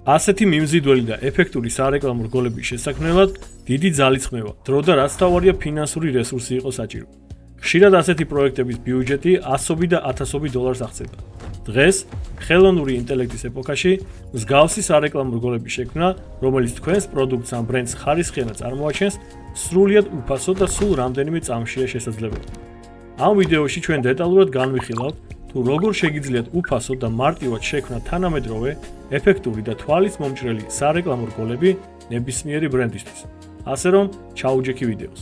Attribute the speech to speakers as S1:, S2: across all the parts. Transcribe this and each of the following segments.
S1: ასეთი მიმზიდველი და ეფექტური სარეკლამო რგოლების შესაქმნელად დიდი ძალით ხმევა, დრო და რაც თავარია ფინანსური რესურსი იყო საჭირო. ხშირად ასეთი პროექტების ბიუჯეტი ასობით და ათასობით დოლარს აღწევდა. დღეს, ხელოვნური ინტელექტის ეპოქაში, მსგავსი სარეკლამო რგოლების შექმნა, რომელიც თქვენს პროდუქტს ან ბრენდს ხარისხიანად წარმოაჩენს, სრულიად უფასო და სულ რამდენიმე წამშია შესაძლებელი. ამ ვიდეოში ჩვენ დეტალურად განვიხილავთ, თუ როგორ შეგიძლიათ უფასო და მარტივად შექმნა თანამედროვე, ეფექტური და თვალის მომჭრელი სარეკლამო რგოლები ნებისმიერი ბრენდისთვის. ასე რომ, ჩაუჯექი ვიდეოს.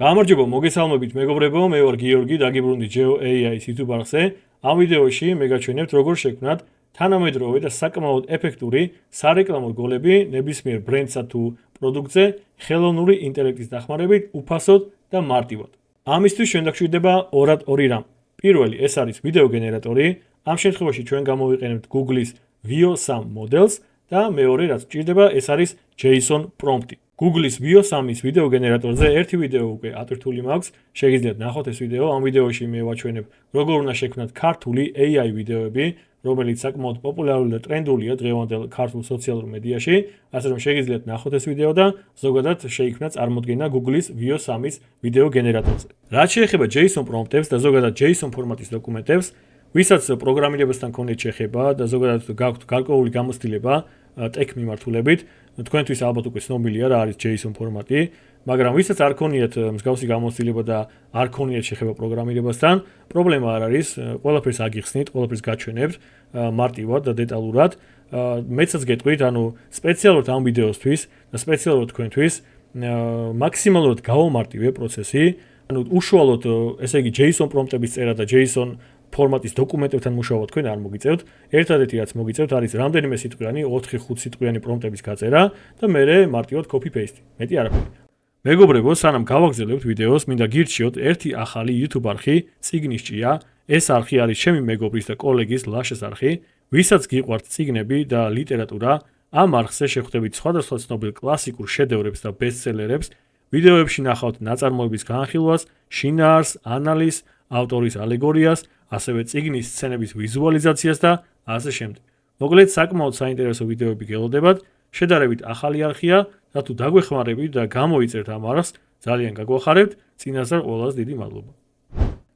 S1: გამარჯობა, მოგესალმებით მეგობრებო, მე ვარ გიორგი, დაგიბრუნდით GeoAI-ის YouTube არხზე. ამ ვიდეოში მე გაჩვენებთ, როგორ შექმნათ თანამედროვე და საკმაოდ ეფექტური სარეკლამო რგოლები ნებისმიერ ბრენდსა თუ პროდუქტზე ხელოვნური ინტელექტის დახმარებით უფასოდ და მარტივად. ამისთვის ჩვენ გვჭირდება ორი რამ. პირველი, ეს არის ვიდეო გენერატორი. ამ შემთხვევაში ჩვენ გამოვიყენებთ Google-ის Veo 3 მოდელს და მეორე, რაც გვჭირდება, ეს არის JSON პრომპტი. Google-ის Veo 3-ის ვიდეო გენერატორზე ერთი ვიდეო უკვე ატვირთული მაქვს. შეგიძლიათ ნახოთ ეს ვიდეო. ამ ვიდეოში მე ვაჩვენებ, როგორ უნდა შექმნათ ქართული AI ვიდეოები, რომელიც საკმაოდ პოპულარული და ტრენდულია დღევანდელ ქართულ სოციალურ მედიაში. ასე რომ შეგიძლიათ ნახოთ ეს ვიდეო და ზოგადად შეიქმნა წარმოდგენა Google-ის Veo 3-ის ვიდეო გენერატორზე. რაც შეეხება JSON პრომპტებს და ზოგადად JSON ფორმატის დოკუმენტებს, ვისაც პროგრამირებასთან ქონიათ შეხება და ზოგადად გაქვთ გარკვეული გამოცდილება ტექ მიმართულებით, თქვენთვის ალბათ უკვე ცნობილია რა არის JSON ფორმატი, მაგრამ ვისაც არ ქონიათ მსგავსი გამოცდილება და არ ქონიათ შეხება პროგრამირებასთან, პრობლემა არ არის, ყველაფერს აგიხსნით, ყველაფერს გაჩვენებთ მარტივად და დეტალურად. მეცაც გეტყვით, ანუ სპეციალურად ამ ვიდეოსთვის და სპეციალურად თქვენთვის მაქსიმალურად გავამარტივე პროცესი, ანუ უშუალოდ ესე იგი JSON პრომპტების წერა და JSON ფორმატის დოკუმენტებთან მუშაობა თქვენ არ მოგიწევთ. ერთადერთი რაც მოგიწევთ არის რამდენიმე სიტყვიანი, 4-5 სიტყვიანი პრომპტების გაწერა და მერე მარტივად copy-paste. მეტი არაფერი. მეგობრებო, სანამ გავაგზავნებთ ვიდეოს, მინდა გირჩიოთ ერთი ახალი YouTube არხი, წიგნის ჭია. ეს არხი არის ჩემი მეგობრის და კოლეგის ლაშეს არხი, ვისაც გიყვართ წიგნები და ლიტერატურა. ამ არხზე შეხვდებით სხვადასხვა ცნობილ კლასიკურ შედევრებს და ბესტსელერებს. ვიდეოებში ნახავთ ნაწარმოების განხილვას, შინაარსს, ანალიზს, ავტორის ალეგორიას, ასევე წიგნის სცენების ვიზუალიზაციას და ასე შემდეგ. მოკლედ, საკმაოდ საინტერესო ვიდეოები გელოდებათ. შედარებით ახალი არხია და თუ დაგვეხმარებით და გამოიწერთ ამ არხს, ძალიან გაგვახარებთ. წინასწარ ყველას დიდი მადლობა.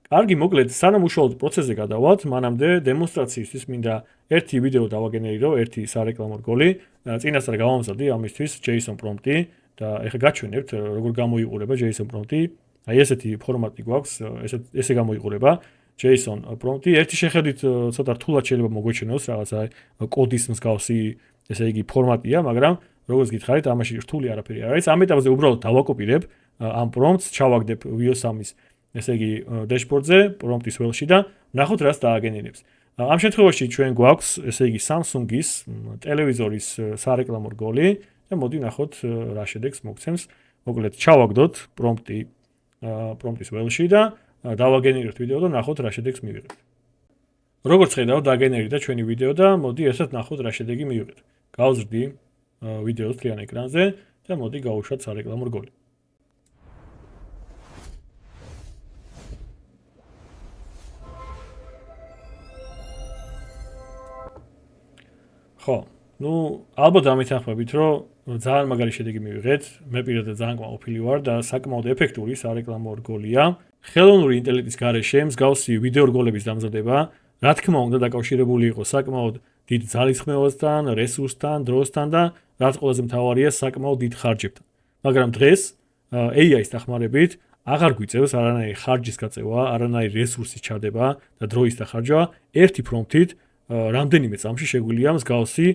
S1: კარგი, მოკლედ, სანამ უშუალოდ პროცესზე გადავალთ, მანამდე დემონსტრაციისთვის მინდა ერთი ვიდეო დავაგენერირო, ერთი სარეკლამო რგოლი. წინასწარ გავამზადე ამისთვის JSON პრომპტი და ეხლა გაჩვენებთ, როგორ გამოიყურება JSON პრომპტი. აი ესეთი ფორმატი გვაქვს, ესე გამოიყურება JSON პრომპტი. ერთი შეხედვით ცოტა რთულად შეიძლება მოგვეჩვენოს რაღაცა კოდის მსგავსი, ესე იგი ფორმატია, მაგრამ როგორც გითხარით, ამაში რთული არაფერი არ არის. ამ ეტაპზე უბრალოდ დავაკოპირებ ამ პრომპტს, ჩავაგდებ Veo 3-ის, ესე იგი დეშბორდზე, პრომპტის ველში და ნახოთ რას დააგენერებს. ამ შემთხვევაში ჩვენ გვაქვს, ესე იგი Samsung-ის ტელევიზორის სარეკლამო რგოლი და მოდი ნახოთ რა შედეგს მოგცემს. მოკლედ ჩავაგდოთ პრომპტის ველში და დავაგენერებთ ვიდეო და ნახოთ რა შედეგს მივიღებთ. როგორც ხედავთ, დაგენერირდა ჩვენი ვიდეო და მოდი ერთად ნახოთ რა შედეგი მივიღეთ. გავზრდი ვიდეოს მთლიან ეკრანზე და მოდი გავუშვათ სარეკლამო რგოლი. ხო, ალბათ ამითანხმებით, რომ ძალიან მაგარი შედეგი მივიღეთ. მე პირადად ძალიან ყოფილი ვარ და საკმაოდ ეფექტური სარეკლამო რგოლია. ხელოვნური ინტელექტის გარეშე მსგავსი ვიდეო რგოლების დამზადება, რა თქმა უნდა, დაკავშირებული იყო საკმაოდ დიდ ძალისხმევასთან, რესურსთან, დროსთან და რაც ყველაზე მთავარია, საკმაოდ დიდ ხარჯებთან. მაგრამ დღეს AI-ის დახმარებით აღარ გვიწევს არანაირი ხარჯის გაწევა, არანაირი რესურსის ჩადება და დროის დახარჯვა. ერთი პრომპტით რამდენიმე წამში შეგვიძლია მსგავსი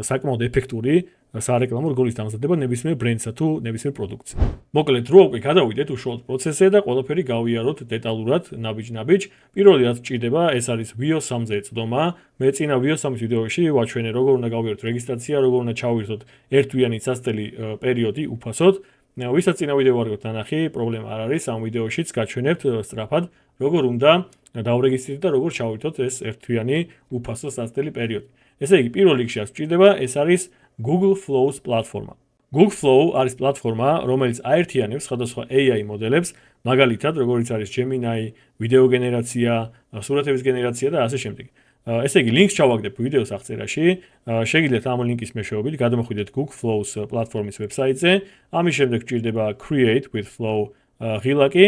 S1: საკმაოდ ეფექტური სარეკლამო რგოლის დამზადება ნებისმიერ ბრენდსა თუ ნებისმიერ პროდუქტზე. მოკლედ, რო უკვე გადავიდეთ უშუალოდ პროცესზე და ყველაფერი გავიაროთ დეტალურად, ნაბიჯ-ნაბიჯ. პირველი რაც ჭირდება, ეს არის Veo 3-ზე წვდომა. მე წინა Veo 3-ის ვიდეოში ვაჩვენე, როგორ უნდა გავიაროთ რეგისტრაცია, როგორ უნდა ჩავირთოთ ერთვიანი სასწრაფო პერიოდი უფასოდ. ვისაც წინა ვიდეო არ გაქვთ ნანახი, პრობლემა არ არის. ამ ვიდეოშიც გაჩვენებთ სწრაფად, როგორ უნდა დავრეგისტრირდეთ და როგორ ჩავირთოთ ეს ერთვიანი უფასო სასწრაფო პერიოდი. ესე იგი, პირველ რიგში რაც ჭირდება, ეს არის Google Flows პლატფორმა. Google Flow არის პლატფორმა, რომელიც აერთიანებს სხვადასხვა AI მოდელებს, მაგალითად, როგორიც არის Gemini, ვიდეო გენერაცია, სურათების გენერაცია და ასე შემდეგ. ესე იგი, ლინკს ჩავაგდებ ვიდეოს აღწერაში. შეგიძლიათ ამ ლინკის მეშვეობით გადმოხვიდეთ Google Flow-ს პლატფორმის ვებსაიტზე. ამის შემდეგ გჭირდება Create with Flow ღილაკი.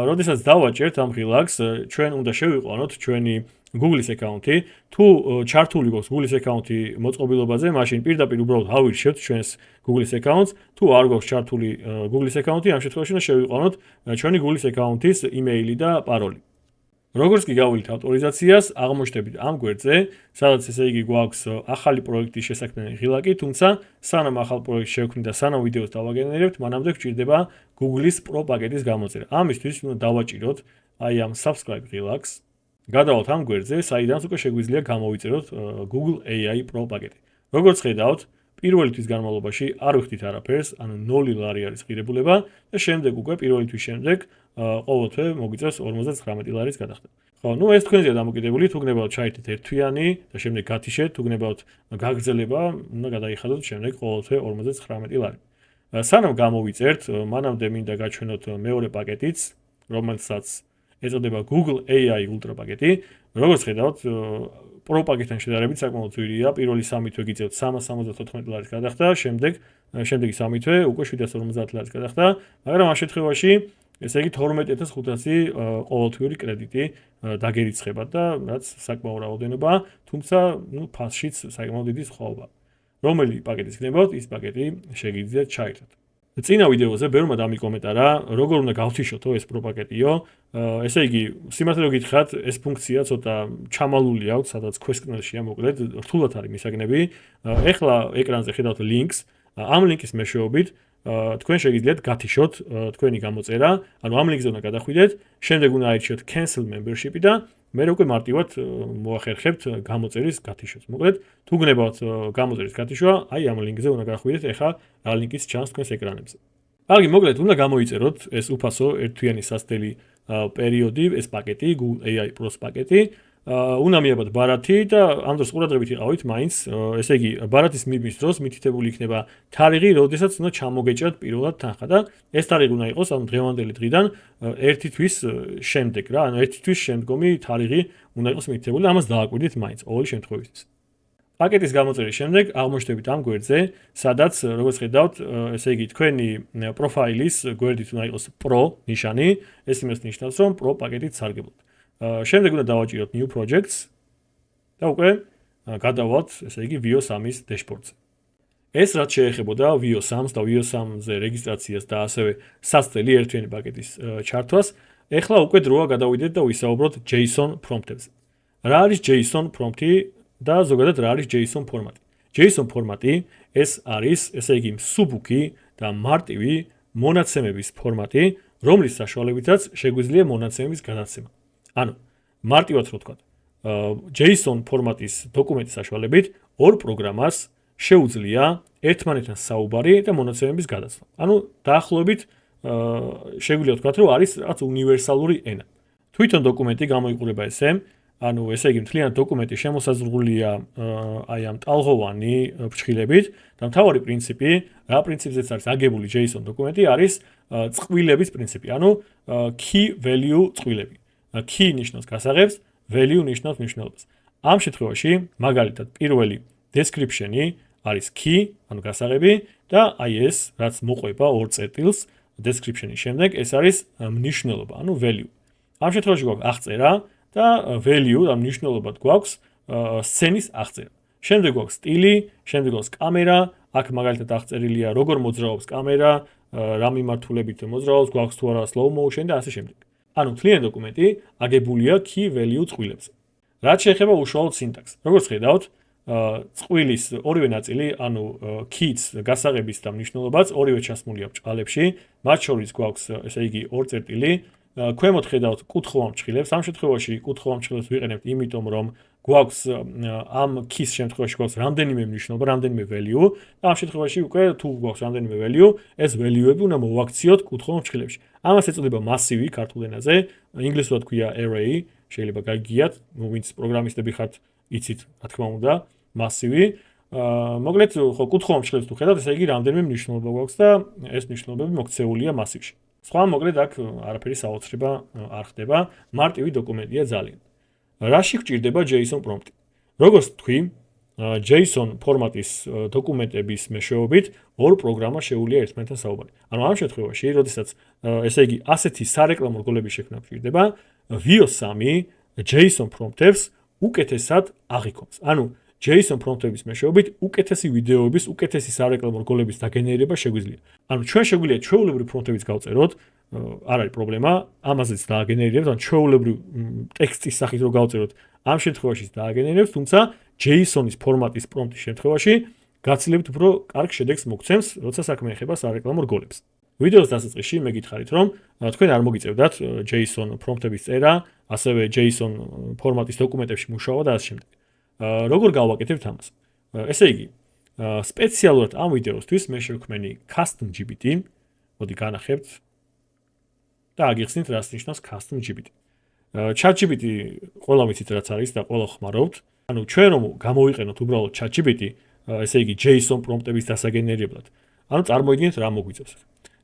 S1: როდესაც დავაჭერთ ამ ღილაკს, ჩვენ უნდა შევიყვანოთ ჩვენი Google-ის აკაუნთი. თუ ჩართული გვაქვს Google-ის აკაუნთი მოწყობილობაზე, მაშინ პირდაპირ უბრალოდ ავირჩევთ ჩვენს Google-ის აკაუნთს. თუ არ გვაქვს ჩართული Google-ის აკაუნთი, ამ შემთხვევაში უნდა შევიყვანოთ ჩვენი Google-ის აკაუნთის იმეილი და პაროლი. როგორც კი გავვილით ავტორიზაციას, აღმოჩნდებით ამ გვერდზე, სადაც ესე იგი გვაქვს ახალი პროექტის შესაქმნელი ღილაკი, თუმცა სანამ ახალ პროექტს შევქმნით და სანამ ვიდეოს დავაგენერებთ, მანამდე გვჭირდება Google-ის Pro პაკეტის გამოწერა. ამისთვის უნდა დავაჭიროთ აი ამ subscribe ღილაკს. გადავალთ ამ გვერდზე, საიდანაც უკვე შეგვიძლია გამოვიწეროთ Google AI Pro პაკეტი. როგორც ხედავთ, პირველი თვის განმავლობაში არ ვიხდით არაფერს, ანუ 0 ლარი არის ღირებულება და შემდეგ უკვე პირველი თვის შემდეგ ყოველთვე მოგვიწევს 59 ლარის გადახდა. ხო, ნუ ეს თქვენზეა დამოკიდებული, თუ გნებავთ ჩაერთით ერთთვიანი და შემდეგ გათიშეთ, თუ გნებავთ გაგრძელება, უნდა გადაიხადოთ შემდეგ ყოველთვე 59 ლარი. სანამ გამოვიწერთ, მანამდე მინდა გაჩვენოთ მეორე პაკეტიც, რომელსაც ეწოდება Google AI Ultra პაკეტი. როგორც ხედავთ, Pro პაკეტთან შედარებით საკმაოდ ძვირია. პირველი 3 თვე გიწევთ 374 ლარის გადახდა, შემდეგი 3 თვე უკვე 750 ლარის გადახდა, მაგრამ ამ შემთხვევაში ესე იგი 12500 ყოველთვიური კრედიტი დაგერიცხებათ და რაც საკმაო რაოდენობა, თუმცა ფასშიც საკმაოდ დიდი სხვაობა. რომელი პაკეტის გნებავთ, ის პაკეტი შეგიძლიათ ჩაერთოთ. წინა ვიდეოზე ბევრმა დამიკომენტარა, როგორ უნდა გავთიშოთო ეს Pro პაკეტიო. ესე იგი, სიმართლე რომ გითხრათ, ეს ფუნქცია ცოტა ჩამალული აქვს, სადაც questionnaire-შია მოკლედ, რთულად არის მისაგნები. ეხლა ეკრანზე ხედავთ ლინკს, ამ ლინკის მეშვეობით თქვენ შეგიძლიათ გათიშოთ თქვენი გამოწერა, ანუ ამ ლინკზე უნდა გადახვიდეთ, შემდეგ უნდა აირჩიოთ cancel membership-ი და მე უკვე მარტივად მოახერხებთ გამოწერის გათიშვას. მოკლედ, თუ გნებავთ გამოწერის გათიშვა, აი ამ ლინკზე უნდა გადახვიდეთ, ეხლა რა ლინკიც ჩანს თქვენს ეკრანებზე. კარგი, მოკლედ, უნდა გამოიწეროთ ეს უფასო ერთთვიანი სასწრაფო პერიოდი, ეს პაკეტი, Google AI Pro პაკეტი. უნდა მიაბათ ბარათი და ამ დროს ყურადღებით იყავით მაინც, ესე იგი, ბარათის მიბის დროს მითითებული იქნება თარიღი, როდესაც უნდა ჩამოგეჭრათ პირველად თანხა და ეს თარიღი უნდა იყოს ამ დღევანდელი დღიდან 1 თვის შემდეგ რა, ანუ 1 თვის შემდგომი თარიღი უნდა იყოს მითითებული, ამას დააკვირდით მაინც ყოველი შემთხვევისთვის. პაკეტის გამოწერის შემდეგ აღმოჩნდებით ამ გვერდზე, სადაც როგორც ხედავთ, ესე იგი, თქვენი პროფაილის გვერდით უნდა იყოს Pro ნიშანი, ეს იმას ნიშნავს, რომ Pro პაკეტით სარგებლობთ. შემდეგ უნდა დავაჭიროთ new projects და უკვე გადავალთ, ესე იგი, Veo 3-ის dashboard-ზე. ეს რაც შეეხებოდა Veo 3-ს და Veo 3-ზე რეგისტრაციას და ასევე სასწრაფო ერთთვიანი პაკეტის ჩართვას, ეხლა უკვე დროა გადავიდეთ და ვისაუბროთ JSON prompt-ებზე. რა არის JSON prompt-ი და ზოგადად რა არის JSON ფორმატი? JSON ფორმატი ეს არის, ესე იგი, მსუბუქი და მარტივი მონაცემების ფორმატი, რომლის საშუალებითაც შეგვიძლია მონაცემების გადაცემა. ანუ მარტივად რო ვთქვათ, JSON ფორმატის დოკუმენტის საშუალებით ორ პროგრამას შეუძლია ერთმანეთთან საუბარი და მონაცემების გადაცემა. ანუ დაახლოებით შეგვიძლია ვთქვათ, რომ არის რაღაც უნივერსალური ენა. თვითონ დოკუმენტი გამოიყურება ესე, ანუ ესე იგი მთლიანი დოკუმენტი შემოსაზღვრულია აი ამ ტალღოვანი ფრჩხილებით და მთავარი პრინციპი, რა პრინციპზეც არის აგებული JSON დოკუმენტი, არის წყვილების პრინციპი, ანუ key value წყვილები. Key ნიშნავს გასაღებს, value ნიშნავს მნიშვნელობას. ამ შემთხვევაში, მაგალითად, პირველი description-ი არის key, ანუ გასაღები და აი ეს, რაც მოყვება ორ წერტილს description-ის შემდეგ, ეს არის მნიშვნელობა, ანუ value. ამ შემთხვევაში გვაქვს აღწერა და value და მნიშვნელობად გვაქვს სცენის აღწერა. შემდეგ გვაქვს სტილი, შემდეგ გვაქვს კამერა, აქ მაგალითად აღწერილია როგორ მოძრაობს კამერა, რა მიმართულებით მოძრაობს, გვაქვს თუ არა slow motion და ასე შემდეგ. ანუ მთლიანი დოკუმენტი აგებულია key value წყვილებზე. რაც შეეხება უშუალოდ სინტაქსს. როგორც ხედავთ, წყვილის ორივე ნაწილი, ანუ key-ს, გასაღების და მნიშვნელობაც ორივე ჩასმულია ბრჭყალებში, მათ შორის გვაქვს, ესე იგი, ორ წერტილი. ქვემოთ ხედავთ კუთხოვან ბრჭყილებს. ამ შემთხვევაში კუთხოვან ბრჭყილებს ვიყენებთ, იმიტომ რომ გვაქვს ამ key-s შემთხვევაში გვაქვს რამდენიმე მნიშვნელობა, რამდენიმე value და ამ შემთხვევაში უკვე თუ გვაქვს რამდენიმე value, ეს value-ები უნდა მოვაქციოთ კუთხოვან ბრჭყილებში. ამას ეწოდება massive ქართულ ენაზე, ინგლისურად ქვია array, შეიძლება გაიგიათ, ვინც პროგრამისტები ხართ, იცით, რა თქმა უნდა, massive. მოკლედ ხო კუთხოვან შეხებს თუ ხედავთ, ესე იგი რამდენიმე მნიშვნელობა გვაქვს და ეს მნიშვნელობები მოქცეულია მასივში. სხვა მოკლედ აქ არაფერი საოცრება არ ხდება, მარტივი დოკუმენტია ძალიან. რაში გვჭირდება JSON პრომპტი? როგორც თქვი, JSON ფორმატის დოკუმენტების მეშვეობით ორ პროგრამა შეუძლია ერთმანეთთან საუბარი. ანუ ამ შემთხვევაში, როდესაც ესე იგი ასეთი სარეკლამო რგოლების შექმნა გვჭირდება, Vue 3 JSON პრომპტებს უკეთესად აღიქონს. ანუ JSON პრომპტების მეშვეობით უკეთესი ვიდეოების, უკეთესი სარეკლამო რგოლების დაგენერირება შეგვიძლია. ანუ ჩვენ შეგვიძლია ჩვეულებრივ პრომპტებიც გავწეროთ, არ არის პრობლემა, ამაზეც დააგენერირებთ, ან ჩვეულებრივ ტექსტის სახით რო გავწეროთ, ამ შემთხვევაშიც დააგენერირებთ, თუმცა JSON-ის ფორმატის პრომპტის შემთხვევაში გაცილებით უფრო კარგ შედეგს მოგცემს, როცა საქმე ეხება სარეკლამო რგოლებს. ვიდეოს დასაწყისში მე გითხარით, რომ თქვენ არ მოგიწევდათ JSON პრომპტების წერა, ასევე JSON ფორმატის დოკუმენტებში მუშაობა და ასე შემდეგ. როგორ გავაკეთებთ ამას? ესე იგი, სპეციალურად ამ ვიდეოსთვის მე შევქმენი custom GPT, მოდი განახებთ და აგიხსნით რას ნიშნავს custom GPT. ChatGPT ყველა ვიცით რაც არის და ყველა ხმარობთ. ანუ ჩვენ რომ გამოვიყენოთ უბრალოდ ChatGPT, ესე იგი JSON პრომპტების დასაგენერებლად. ანუ წარმოიდგინეთ რა მოგვიწევს.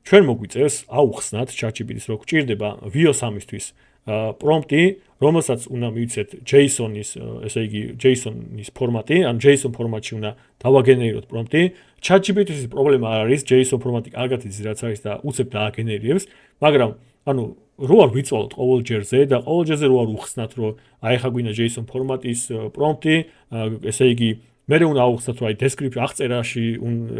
S1: ჩვენ მოგვიწევს აუხსნათ ChatGPT-ს რო გვჭირდება Vue 3-ისთვის პრომპტი, რომელსაც უნდა მივიცეთ JSON-ის, ესე იგი JSON-ის ფორმატი, ან JSON ფორმატში უნდა დავაგენერიროთ პრომპტი. ChatGPT-ის პრობლემა არ არის, JSON ფორმატი კარგად იცის რაც არის და უცებ დააგენერირებს, მაგრამ ანუ რო არ ვიწვალოთ ყოველ ჯერზე და ყოველ ჯერზე რო არ უხსნათ, რომ აი ხა გვინდა JSON ფორმატის პრომპტი, ესე იგი მე უნდა აუხსნათ, რომ აი description აღწერაში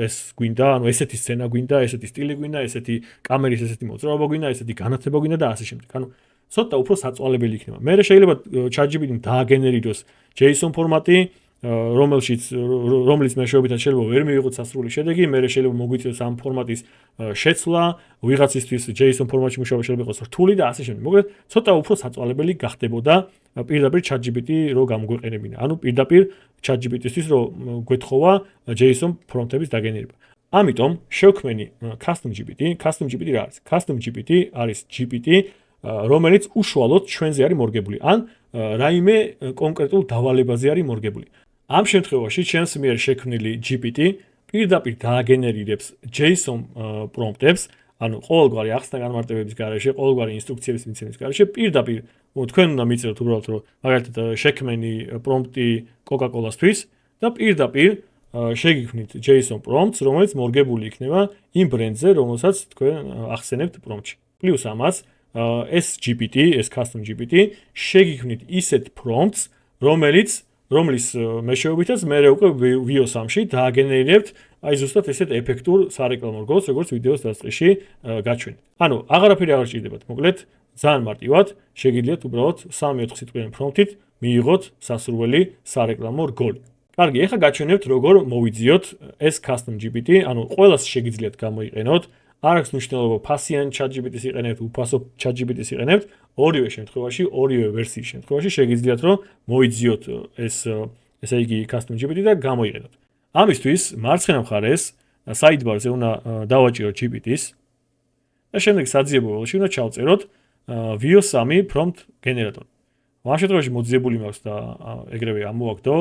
S1: ეს გვინდა, ანუ ესეთი სცენა გვინდა, ესეთი სტილი გვინდა, ესეთი კამერის ესეთი მოძრაობა გვინდა, ესეთი განათება გვინდა და ასე შემდეგ. ანუ ცოტა უფრო საწვალებელი იქნება. მე შეიძლება ChatGPT-მ დააგენერიროს JSON ფორმატი, რომელიც მეშვეობითაც შეიძლება ვერ მივიღოთ სასრული შედეგი, მე შეიძლება მოგვიწევს ამ ფორმატის შეცვლა, ვიღაცისთვის JSON ფორმატში მუშაობა შეიძლება იყოს რთული და ასე შემდეგ. მოკლედ, ცოტა უფრო საწვალებელი გახდებოდა პირდაპირ ChatGPT რო გამოგვეყენებინა. ანუ პირდაპირ ChatGPT-ისთვის რო გვეთხოვა JSON პრომპტების დაგენერება. ამიტომ შევქმენი custom GPT. Custom GPT რა არის? Custom GPT არის GPT, რომელიც უშუალოდ ჩვენზე არის მორგებული, ან რაიმე კონკრეტულ დავალებაზე არის მორგებული. ამ შემთხვევაში ჩვენს მიერ შექმნილი GPT პირდაპირ დააგენერირებს JSON პრომპტებს, ანუ ყოველგვარი ახსნა განმარტებების გარეშე, ყოველგვარი ინსტრუქციების მიცემის გარეშე პირდაპირ თქვენ უნდა მიწეროთ უბრალოდ რომ მაგალითად შექმენი პრომპტი Coca-Cola-სთვის და პირდაპირ შეგიქმნით JSON პრომპტს, რომელიც მორგებული იქნება იმ ბრენდზე, რომელსაც თქვენ ახსენებთ პრომპტში. პლუს ამას ეს GPT, ეს custom GPT შეგიქმნით ისეთ პრომპტს, რომლის მეშვეობითაც მე უკვე Vue 3-ში დააგენერირებთ აი ზუსტად ესეთ ეფექტურ სარეკლამო რგოლს, როგორც ვიდეოს დასაწყისში გაჩვენეთ. ანუ აღარაფერი აღარ ჭირდებათ, მოკლედ ძალიან მარტივად შეგიძლიათ უბრალოდ 3-4 სიტყვიანი პრომპტით მიიღოთ სასურველი სარეკლამო რგოლი. კარგი, ეხლა გაჩვენებთ როგორ მოვიძიოთ ეს custom GPT, ანუ ყველას შეგიძლიათ გამოიყენოთ. არ აქვს მნიშვნელობა ფასიან ChatGPT-ს იყენებთ, უფასო ChatGPT-ს იყენებთ, ორივე შემთხვევაში, ორივე ვერსიის შემთხვევაში შეგიძლიათ რომ მოიძიოთ ესე იგი custom GPT და გამოიყენოთ. ამისთვის მარცხენა მხარეს sidebar-ზე უნდა დავაჭიროთ GPT-ს და შემდეგ საძიებო ველში უნდა ჩავწეროთ Vue 3 prompt generator. ამ შემთხვევაში მოძიებული მაქვს და ეგრევე ამოვაგდო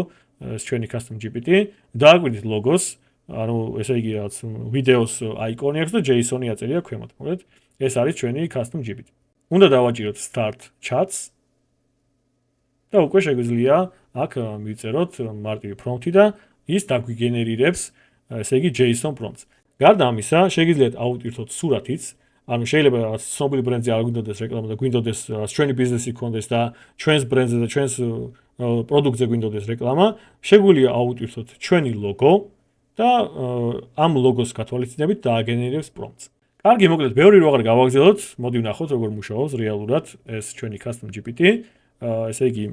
S1: ეს ჩვენი custom GPT, დააგვირდით ლოგოს, ანუ ესე იგი რაც ვიდეოს აიკონი აქვს და JSON-ი აწერია ქვემოთ. მოკლედ ეს არის ჩვენი custom GPT. უნდა დავაჭიროთ start chats და უკვე შეგვიძლია აქ მივწეროთ მარტივი პრომპტი და ის დაგვიგენერირებს ესე იგი JSON პრომპტს. გარდა ამისა, შეგიძლიათ აუტვირთოთ სურათიც, ანუ შეიძლება ცნობილი ბრენდზე არ გვინდოდეს რეკლამა და გვინდოდეს ჩვენი ბიზნესი გქონდეს და ჩვენს ბრენდზე და ჩვენს პროდუქტზე გვინდოდეს რეკლამა, შეგვიძლია აუტვირთოთ ჩვენი ლოგო და ამ ლოგოს გათვალისწინებით დააგენერირებს პრომპტს. კარგი, მოკლედ, ბევრი რო აღარ გავაგზავნოთ, მოდი ვნახოთ როგორ მუშაობს რეალურად ეს ჩვენი custom GPT. ესე იგი,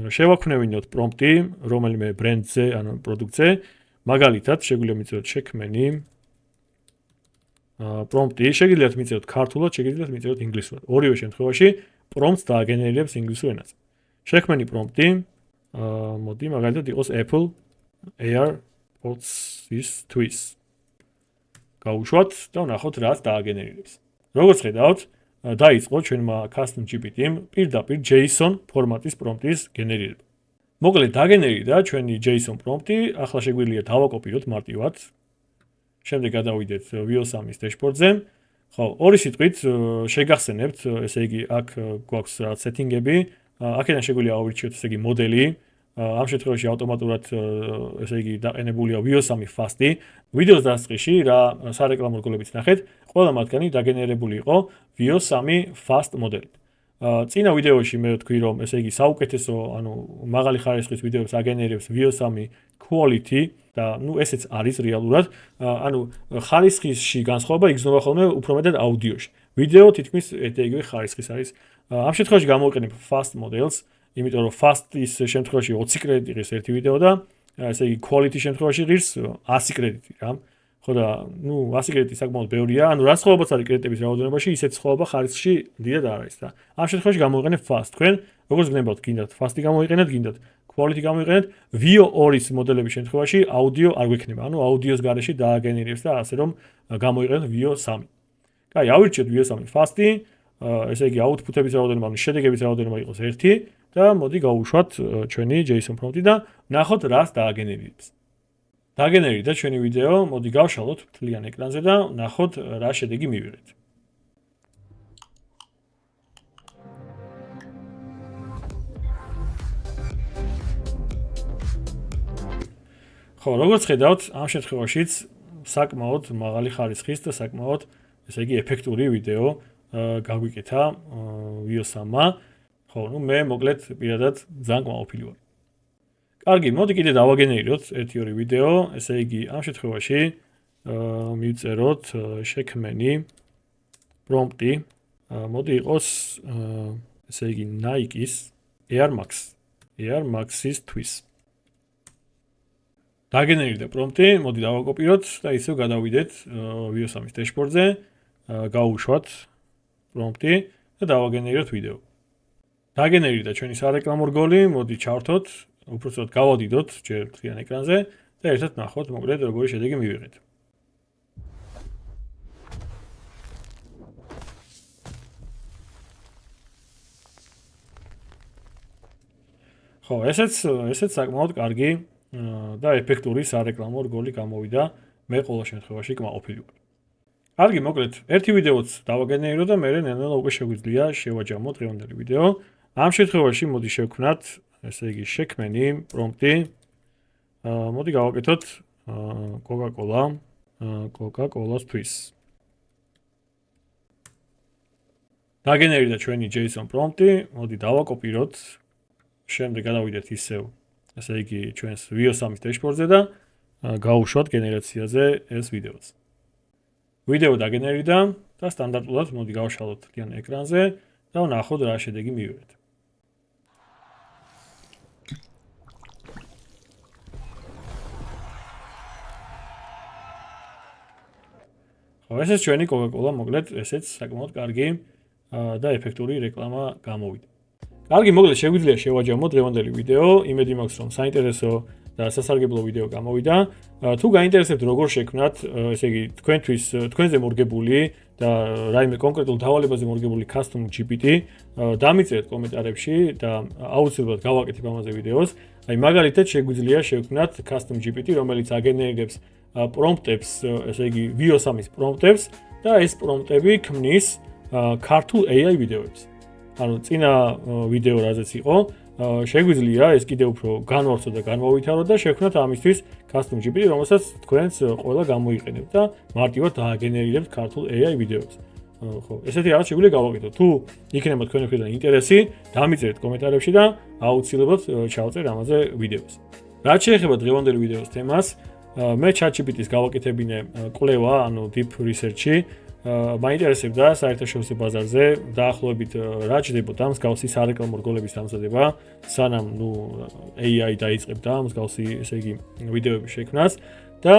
S1: შევაქმნევინოთ პრომპტი რომელიმე ბრენდზე, ანუ პროდუქტზე. მაგალითად, შეგვიძლია მიწევთ შექმენი პრომპტი, შეგიძლიათ მიწევთ ქართულად, შეგიძლიათ მიწევთ ინგლისურად. ორივე შემთხვევაში პრომპტს დააგენერირებს ინგლისურ ენაზე. შექმენი პრომპტი, მოდი მაგალითად იყოს Apple AirPods-ისთვის. გავუშვათ და ვნახოთ რას დააგენერირებს. როგორც ხედავთ, დაიწყო ჩვენმა custom GPT-მ პირდაპირ JSON ფორმატის პრომპტის გენერირება. მოკლედ დაგენერირდა ჩვენი JSON პრომპტი, ახლა შეგვიძლია დავაკოპიროთ მარტივად. შემდეგ გადავიდეთ VO3-ის dashboard-ზე. ხო, ორი სიტყვით შეგახსენებთ, ესე იგი, აქ გვაქვს რაღაც სეტინგები, აქედან შეგვიძლია ავირჩიოთ, ესე იგი, მოდელი. ამ შემთხვევაში ავტომატურად ესე იგი დაყენებულია VO3 fast-ი. ვიდეოს დასაწყისში რა სარეკლამო რგოლებიც ნახეთ, ყველა მათგანი დაგენერებული იყო VO3 fast მოდელით. წინა ვიდეოში მე ვთქვი, რომ ესე იგი საუკეთესო, ანუ მაღალი ხარისხის ვიდეოებს აგენერებს VO3 quality და ესეც არის რეალურად, ანუ ხარისხისში განსხვავება იგრძნობა ხოლმე უფრო მეტად აუდიოში. ვიდეო თითქმის იგივე ხარისხის არის. ამ შემთხვევაში გამოვიყენებ fast models, იმიტომ რომ fast-ის შემთხვევაში 20 კრედიტი ღირს ერთი ვიდეო და ესე იგი quality შემთხვევაში ღირს 100 კრედიტი რა. ხო და 100 კრედიტი საკმაოდ ბევრია, ანუ რა სხვაობაც არის კრედიტების რაოდენობაში, ისეთ სხვაობა ხარისხში დიდად არ არის და ამ შემთხვევაში გამოვიყენებ fast. თქვენ როგორც გნებავთ, გინდათ fast-ი გამოვიყენეთ, გინდათ quality გამოვიყენეთ, VO2-ის მოდელების შემთხვევაში აუდიო არ გვექნება, ანუ აუდიოს გარეშე დააგენერებს და ასე რომ გამოვიყენოთ VO3. კაი, ავირჩიოთ VO3 fast-ი, ესე იგი output-ების რაოდენობა, ანუ შედეგების რაოდენობა იყოს 1 და მოდი გავუშვათ ჩვენი JSON prompt-ი და ნახოთ რას დააგენერებს. დაგენერირდა ჩვენი ვიდეო, მოდი გავშალოთ მთლიან ეკრანზე და ნახოთ რა შედეგი მივიღეთ. ხო, როგორც ხედავთ, ამ შემთხვევაშიც საკმაოდ მაღალი ხარისხის და საკმაოდ, ესე იგი, ეფექტური ვიდეო გაგვიკეთა VO3-მა. ხო, მე მოკლედ პირადად ძალიან კმაყოფილი ვარ. კარგი, მოდი კიდე დავაგენერიროთ 1-2 ვიდეო, ესე იგი, ამ შემთხვევაში მივწეროთ შექმენი პრომპტი. მოდი იყოს ესე იგი Nike-ის Air Max-ის თვის. დაგენერირდა პრომპტი, მოდი დავაკოპიროთ და ისევ გადავიდეთ VO3-ის dashboard-ზე, გავუშვათ პრომპტი და დავაგენერიროთ ვიდეო. დაგენერირდა ჩვენი სარეკლამო რგოლი, მოდი ჩავრთოთ, უпростоოდ გავადიდოთ ჯერ მთლიან ეკრანზე და ერთად ნახოთ მოკლედ როგორი შედეგი მივიღეთ. ხო, ესეც საკმაოდ კარგი და ეფექტური სარეკლამო რგოლი გამოვიდა, მე ყოველ შემთხვევაში კმაყოფილი ვარ. კარგი, მოკლედ, ერთი ვიდეოც დავაგენერირო და მე ნელ-ნელა უკვე შეგვიძლია შევაჯამოთ დღევანდელი ვიდეო. ამ შემთხვევაში მოდი შევქმნათ, ესე იგი, შექმენი პრომპტი. მოდი გავაკეთოთ Coca-Cola-ს თვის. დაგენერირდა ჩვენი JSON პრომპტი, მოდი დავაკოპიროთ. შემდეგ გადავიდეთ ისევ, ესე იგი, ჩვენს VO3-ის dashboard-ზე და გავუშვათ გენერაციაზე ეს ვიდეოც. ვიდეო დაგენერირდა და სტანდარტულად მოდი გავშალოთ მთლიან ეკრანზე და ვნახოთ რა შედეგი მივიღეთ. ხო, ესეც ჩვენი Coca-Cola, მოკლედ, ესეც საკმაოდ კარგი და ეფექტური რეკლამა გამოვიდა. კარგი, მოკლედ, შეგვიძლია შევაჯამოთ დღევანდელი ვიდეო, იმედი მაქვს, რომ საინტერესო და სასარგებლო ვიდეო გამოვიდა. თუ გაინტერესებთ როგორ შექმნათ, ესე იგი, თქვენზე მორგებული და რაიმე კონკრეტულ დავალებაზე მორგებული custom GPT, დამიწერეთ კომენტარებში და აუცილებლად გავაკეთებ ამაზე ვიდეოს. აი, მაგალითად, შეგვიძლია შევქმნათ custom GPT, რომელიც აგენერებს პრომპტებს, ესე იგი, VO3-ის პრომპტებს და ეს პრომპტები ქმნის ქართულ AI ვიდეოებს. ანუ წინა ვიდეო რაზეც იყო, შეგვიძლია ეს კიდევ უფრო განვავრცო და განმოვითარო და შევქმნათ ამისთვის custom GPT, რომელსაც თქვენს ყველა გამოიყენებთ და მარტივად დააგენერირებთ ქართულ AI ვიდეოებს. ხო, ესეთი რაღაც შეგვიძლია გავაკეთოთ. თუ იქნება თქვენი მხრიდან ინტერესი, დამიწერეთ კომენტარებში და აუცილებლად ჩავწერ ამაზე ვიდეოს. რაც შეეხება დღევანდელი ვიდეოს თემას, მე ChatGPT-ს გავაკეთებინე კვლევა, ანუ deep research-ი. მაინტერესებდა საერთაშორისო ბაზარზე დაახლოებით რა ჭირდებოდა მსგავსი სარეკლამო რგოლების დამზადება, სანამ AI დაიწყებდა მსგავსი, ესე იგი, ვიდეოების შექმნას და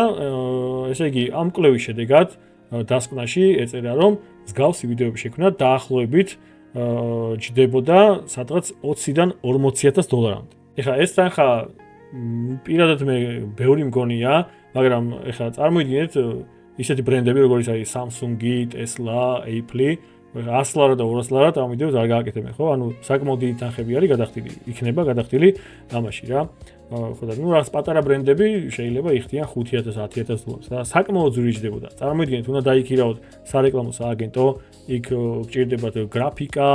S1: ესე იგი, ამ კვლევის შედეგად დასკვნაში ეწერა, რომ მსგავსი ვიდეოების შექმნა დაახლოებით ჭირდებოდა სადღაც 20-დან 40,000 დოლარამდე. ეხლა ეს თანხა პირადად მე ბევრი მგონია, მაგრამ ეხლა წარმოიდგინეთ ისეთი ბრენდები, როგორიც არის Samsung, Tesla, Apple, 100 ლარა და 200 ლარად ამ ვიდეოს არ გააკეთებენ, ხო? ანუ საკმაოდ დიდი თანხები არის გადახდილი ამაში რა. ხო და ნუ რაღაც პატარა ბრენდები შეიძლება იხდიან 5000, 10000 დოლარს და საკმაოდ ზრიჯდებოდა. წარმოიდგინეთ, უნდა დაიქირავოთ სარეკლამო სააგენტო, იქ გჭირდებათ გრაფიკა,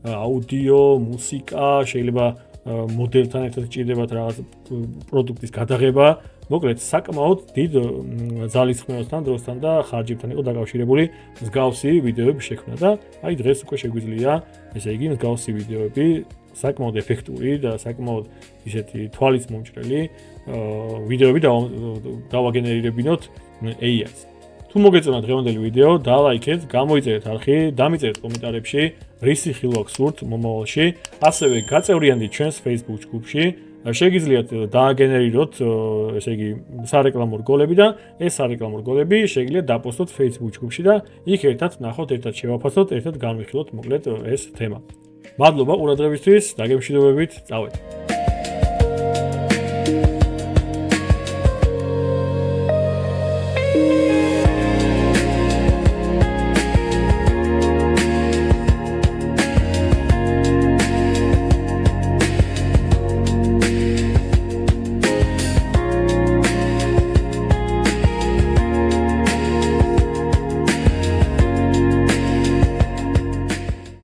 S1: აუდიო, მუსიკა, შეიძლება მოდელთან ერთად გჭირდებათ რაღაც პროდუქტის გადაღება. მოკლედ, საკმაოდ დიდ ძალისხმევასთან, დროსთან და ხარჯებთან იყო დაკავშირებული მსგავსი ვიდეოების შექმნა და აი დღეს უკვე შეგვიძლია, ესე იგი, მსგავსი ვიდეოები საკმაოდ ეფექტური და საკმაოდ ისეთი თვალის მომჭრელი ვიდეოები დავაგენერირებინოთ AI-ს. თუ მოგეწონათ დღევანდელი ვიდეო, დალაიქეთ, გამოიწერეთ არხი, დამიწერეთ კომენტარებში, რისი ხილვა გსურთ მომავალში, ასევე გაწევრიანდით ჩვენს Facebook ჯგუფში. შეგიძლიათ დააგენერიროთ, ესე იგი, სარეკლამო რგოლები და ეს სარეკლამო რგოლები შეგიძლიათ დაპოსტოთ Facebook ჯგუფში და იქ ერთად ნახოთ, ერთად შევაფასოთ, ერთად განვიხილოთ მოკლედ ეს თემა. მადლობა ყურადღებისთვის, დაგემშვიდობებით, წავედით.